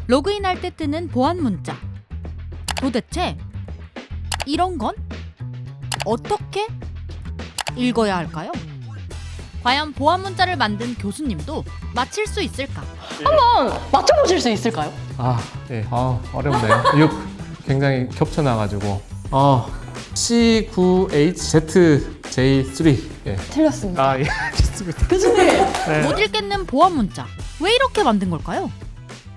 로그인할 때 뜨는 보안 문자. 도대체 이런 건 어떻게 읽어야 할까요? 과연 보안 문자를 만든 교수님도 맞힐 수 있을까? 한번 맞춰보실 수 있을까요? 예. 어렵네요. 6 굉장히 겹쳐나가지고 C9HZJ3 예. 틀렸습니다. 예. 좋습니다. 교수님! 못 읽겠는 보안 문자. 왜 이렇게 만든 걸까요?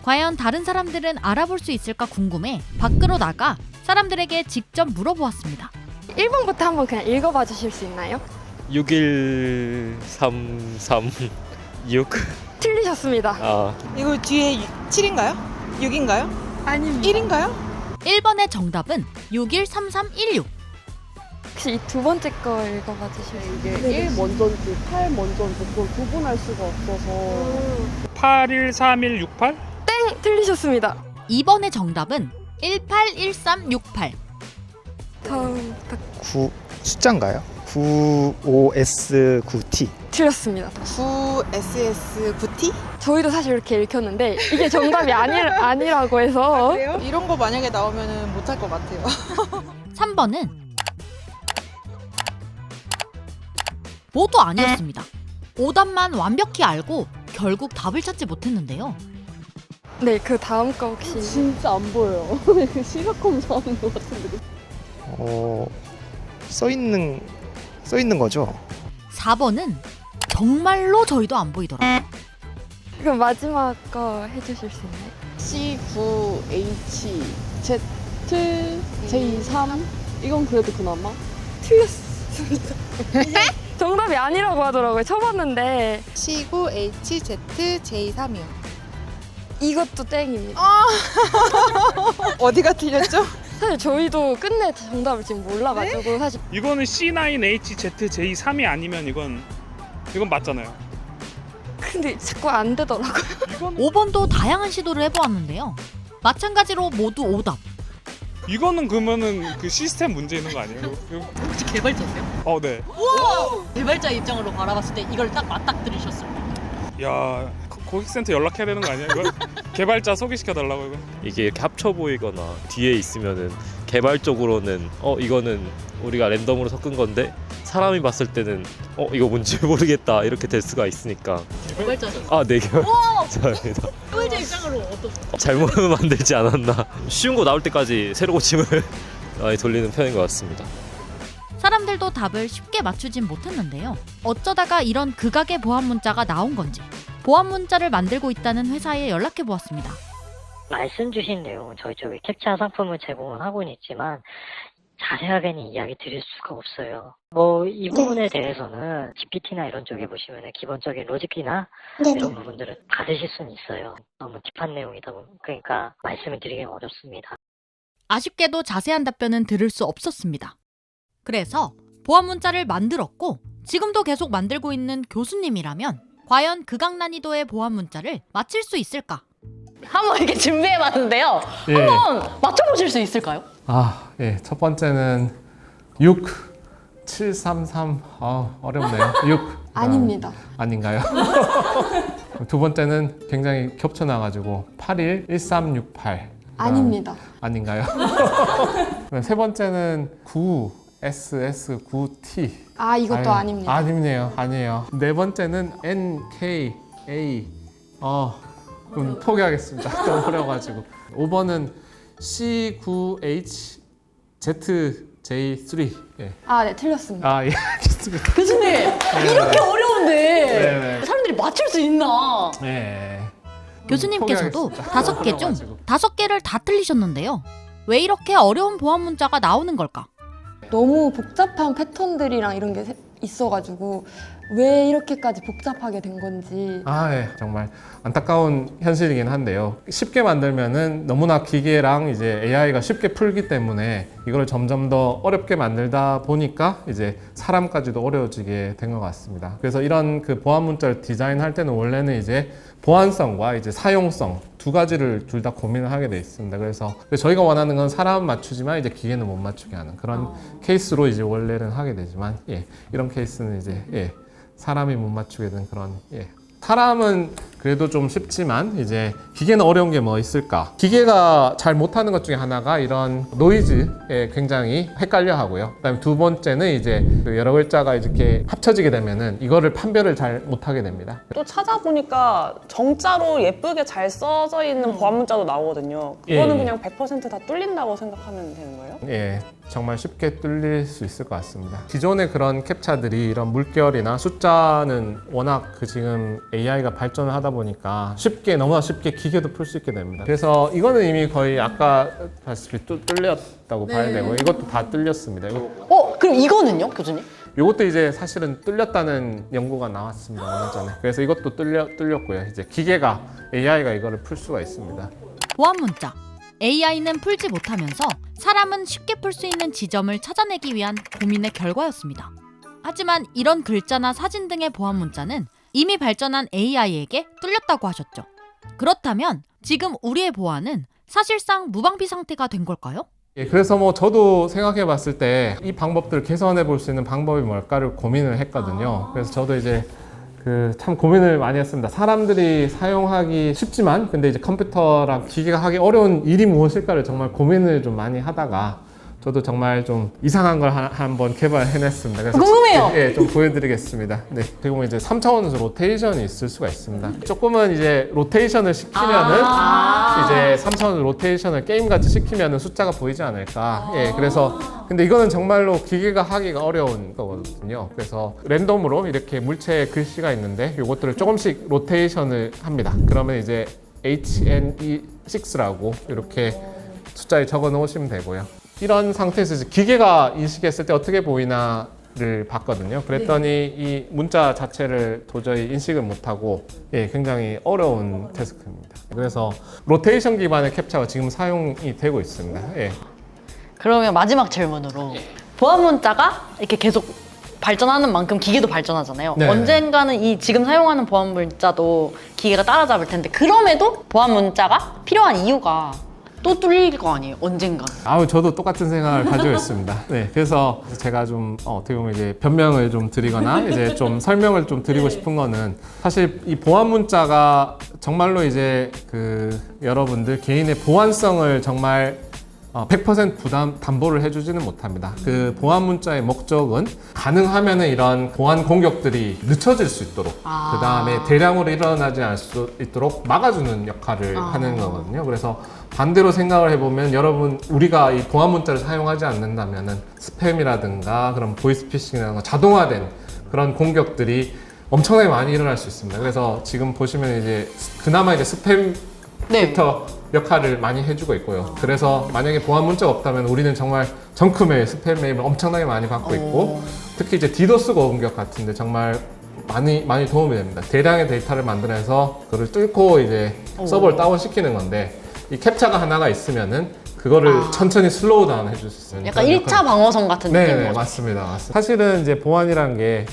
과연 다른 사람들은 알아볼 수 있을까 궁금해 밖으로 나가 사람들에게 직접 물어보았습니다. 1번부터 한번 그냥 읽어봐 주실 수 있나요? 61336. 틀리셨습니다. 이거 뒤에 7인가요? 6인가요? 아닙니다. 1인가요? 1번의 정답은 613316. 혹시 이 두 번째 거 읽어봐 주실 수 있나요? 이게 1 먼저인지 8 먼저인지 그걸 구분할 수가 없어서 813168? 땡! 틀리셨습니다. 2번의 정답은 181368. 다음 9 숫자인가요? 95S9T. 틀렸습니다. 9SS9T? 저희도 사실 이렇게 읽혔는데 이게 정답이 아니라고 해서 그래요? 이런 거 만약에 나오면 못할 것 같아요. 3번은 모두 아니었습니다. 오답만 완벽히 알고 결국 답을 찾지 못했는데요. 네, 그 다음 거 혹시 진짜 안 보여요. 시각검사 하는 것 같은데. 써 있는 거죠? 4번은 정말로 저희도 안 보이더라고요. 그럼 마지막 거 해주실 수 있나요? C9HZJ3 이건 그래도 그나마 틀렸습니다. 정답이 아니라고 하더라고요. 쳐봤는데 C9HZJ3이요. 이것도 땡입니다. 어디가 틀렸죠? 사실 저희도 끝내 정답을 지금 몰라가지고 사실 이거는 C9HZJ3이 아니면 이건 맞잖아요. 근데 자꾸 안 되더라고요. 이거는 5번도 다양한 시도를 해보았는데요. 마찬가지로 모두 오답. 그러면은 그 시스템 문제 있는 거 아니에요? 혹시 개발자세요? 네. 개발자 입장으로 바라봤을 때 이걸 딱 맞닥뜨리셨을 때 야, 고객센터 연락해야 되는 거 아니야? 이거 개발자 소개시켜 달라고 이거. 이게 이렇게 합쳐 보이거나 뒤에 있으면은 개발적으로는 이거는 우리가 랜덤으로 섞은 건데 사람이 봤을 때는 이거 뭔지 모르겠다 이렇게 될 수가 있으니까. 개발자셨어요? 네 감사합니다. 개발자 입장으로 어떠세요? 잘못 만들지 않았나. 쉬운 거 나올 때까지 새로 고침을 많이 돌리는 편인 것 같습니다. 사람들도 답을 쉽게 맞추진 못했는데요. 어쩌다가 이런 극악의 보안 문자가 나온 건지 보안 문자를 만들고 있다는 회사에 연락해 보았습니다. 말씀 주신 내용은 저희 쪽에 캡처 상품을 제공을 하고는 있지만 자세하게는 이야기 드릴 수가 없어요. 이 부분에 대해서는 GPT나 이런 쪽에 보시면 기본적인 로직이나 이런 부분들을 받으실 수는 있어요. 너무 딥한 내용이다 보니까 말씀을 드리기가 어렵습니다. 아쉽게도 자세한 답변은 들을 수 없었습니다. 그래서 보안 문자를 만들었고 지금도 계속 만들고 있는 교수님이라면 과연 극악 난이도의 보안 문자를 맞힐 수 있을까? 한번 이렇게 준비해봤는데요. 예. 한번 맞춰보실 수 있을까요? 예. 첫 번째는 6733 어렵네요. 6 아닙니다. 아닌가요? 두 번째는 굉장히 겹쳐나가지고 811368 아닙니다. 아닌가요? 세 번째는 9SS9T 이것도 아닙니다. 아니네요. 아니에요. 네 번째는 NKA 그럼 포기하겠습니다. 너무 어려워가지고. 5번은 C9HZJ3 예. 네, 틀렸습니다. 예. 좋습니다. 교수님 이렇게 어려운데 네. 사람들이 맞출 수 있나? 예. 교수님께서도 포기하겠습니다. 5개 중 어려워가지고. 5개를 다 틀리셨는데요. 왜 이렇게 어려운 보안 문자가 나오는 걸까? 너무 복잡한 패턴들이랑 이런 게 있어가지고 왜 이렇게까지 복잡하게 된 건지 예. 정말 안타까운 현실이긴 한데요. 쉽게 만들면은 너무나 기계랑 이제 AI가 쉽게 풀기 때문에 이걸 점점 더 어렵게 만들다 보니까 이제 사람까지도 어려워지게 된 것 같습니다. 그래서 이런 그 보안 문자를 디자인할 때는 원래는 이제 보안성과 이제 사용성 두 가지를 둘 다 고민을 하게 돼 있습니다. 그래서 저희가 원하는 건 사람은 맞추지만 이제 기계는 못 맞추게 하는 그런 케이스로 이제 원래는 하게 되지만 이런 케이스는 이제 사람이 못 맞추게 된 그런 사람은 그래도 좀 쉽지만 이제 기계는 어려운 게 뭐 있을까? 기계가 잘 못하는 것 중에 하나가 이런 노이즈에 굉장히 헷갈려 하고요. 그다음에 두 번째는 이제 그 여러 글자가 이렇게 합쳐지게 되면은 이거를 판별을 잘 못하게 됩니다. 또 찾아보니까 정자로 예쁘게 잘 써져 있는 보안 문자도 나오거든요. 그거는 예. 그냥 100% 다 뚫린다고 생각하면 되는 거예요? 예, 정말 쉽게 뚫릴 수 있을 것 같습니다. 기존의 그런 캡처들이 이런 물결이나 숫자는 워낙 그 지금 AI가 발전을 하다 보니까 너무나 쉽게 기계도 풀 수 있게 됩니다. 그래서 이거는 이미 거의 아까 봤다시피 뚫렸다고 봐야 되고 이것도 다 뚫렸습니다. 그럼 이거는요, 교수님? 이것도 이제 사실은 뚫렸다는 연구가 나왔습니다. 얼마 전에. 그래서 이것도 뚫렸고요. 이제 기계가 AI가 이거를 풀 수가 있습니다. 보안 문자. AI는 풀지 못하면서 사람은 쉽게 풀 수 있는 지점을 찾아내기 위한 고민의 결과였습니다. 하지만 이런 글자나 사진 등의 보안 문자는 이미 발전한 AI에게 뚫렸다고 하셨죠. 그렇다면 지금 우리의 보안은 사실상 무방비 상태가 된 걸까요? 예, 그래서 뭐 저도 생각해 봤을 때 이 방법들을 개선해 볼 수 있는 방법이 뭘까를 고민을 했거든요. 그래서 저도 이제 참 고민을 많이 했습니다. 사람들이 사용하기 쉽지만 근데 이제 컴퓨터랑 기계가 하기 어려운 일이 무엇일까를 정말 고민을 좀 많이 하다가 저도 정말 좀 이상한 걸 한번 개발해냈습니다. 그래서 궁금해요. 예, 좀 보여드리겠습니다. 네, 그리고 이제 3차원에서 로테이션이 있을 수가 있습니다. 조금은 이제 로테이션을 시키면은 이제 3차원 로테이션을 게임같이 시키면은 숫자가 보이지 않을까. 예, 그래서 근데 이거는 정말로 기계가 하기가 어려운 거거든요. 그래서 랜덤으로 이렇게 물체의 글씨가 있는데 이것들을 조금씩 로테이션을 합니다. 그러면 이제 HNE6라고 이렇게 숫자에 적어 놓으시면 되고요. 이런 상태에서 이제 기계가 인식했을 때 어떻게 보이나를 봤거든요. 그랬더니 이 문자 자체를 도저히 인식을 못하고 굉장히 어려운 태스크입니다. 그래서 로테이션 기반의 캡처가 지금 사용이 되고 있습니다. 그러면 마지막 질문으로 보안 문자가 이렇게 계속 발전하는 만큼 기계도 발전하잖아요. 네. 언젠가는 이 지금 사용하는 보안 문자도 기계가 따라잡을 텐데 그럼에도 보안 문자가 필요한 이유가 또 뚫릴 거 아니에요, 언젠가. 저도 똑같은 생각을 가지고 있습니다. 네, 그래서 제가 좀 어떻게 보면 이제 변명을 좀 드리거나 이제 좀 설명을 좀 드리고 싶은 거는 사실 이 보안 문자가 정말로 이제 여러분들 개인의 보안성을 정말 100% 담보를 해주지는 못합니다. 그 보안 문자의 목적은 가능하면은 이런 보안 공격들이 늦춰질 수 있도록 그 다음에 대량으로 일어나지 않을 수 있도록 막아주는 역할을 하는 거거든요. 그래서 반대로 생각을 해보면 여러분 우리가 이 보안 문자를 사용하지 않는다면은 스팸이라든가 그런 보이스피싱이라든가 자동화된 그런 공격들이 엄청나게 많이 일어날 수 있습니다. 그래서 지금 보시면 이제 그나마 이제 스팸 필터 역할을 많이 해주고 있고요. 그래서 만약에 보안 문자가 없다면 우리는 정말 정크메일, 스팸 메일을 엄청나게 많이 받고 있고 특히 이제 디도스 공격 같은데 정말 많이 도움이 됩니다. 대량의 데이터를 만들어서 그걸 뚫고 이제 서버를 다운시키는 건데 이 캡처가 하나가 있으면은 그거를 천천히 슬로우 다운 해줄 수 있어요. 약간 1차 방어선 같은 느낌인 네, 거죠. 맞습니다. 사실은 이제 보안이란 게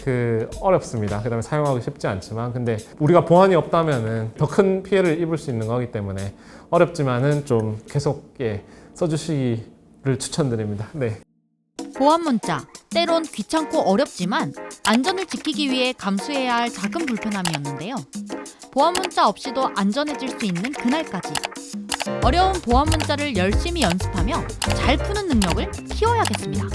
어렵습니다. 그다음에 사용하기 쉽지 않지만, 근데 우리가 보안이 없다면은 더 큰 피해를 입을 수 있는 거기 때문에 어렵지만은 좀 계속 써주시기를 추천드립니다. 네. 보안 문자, 때론 귀찮고 어렵지만 안전을 지키기 위해 감수해야 할 작은 불편함이었는데요. 보안 문자 없이도 안전해질 수 있는 그날까지 어려운 보안 문자를 열심히 연습하며 잘 푸는 능력을 키워야겠습니다.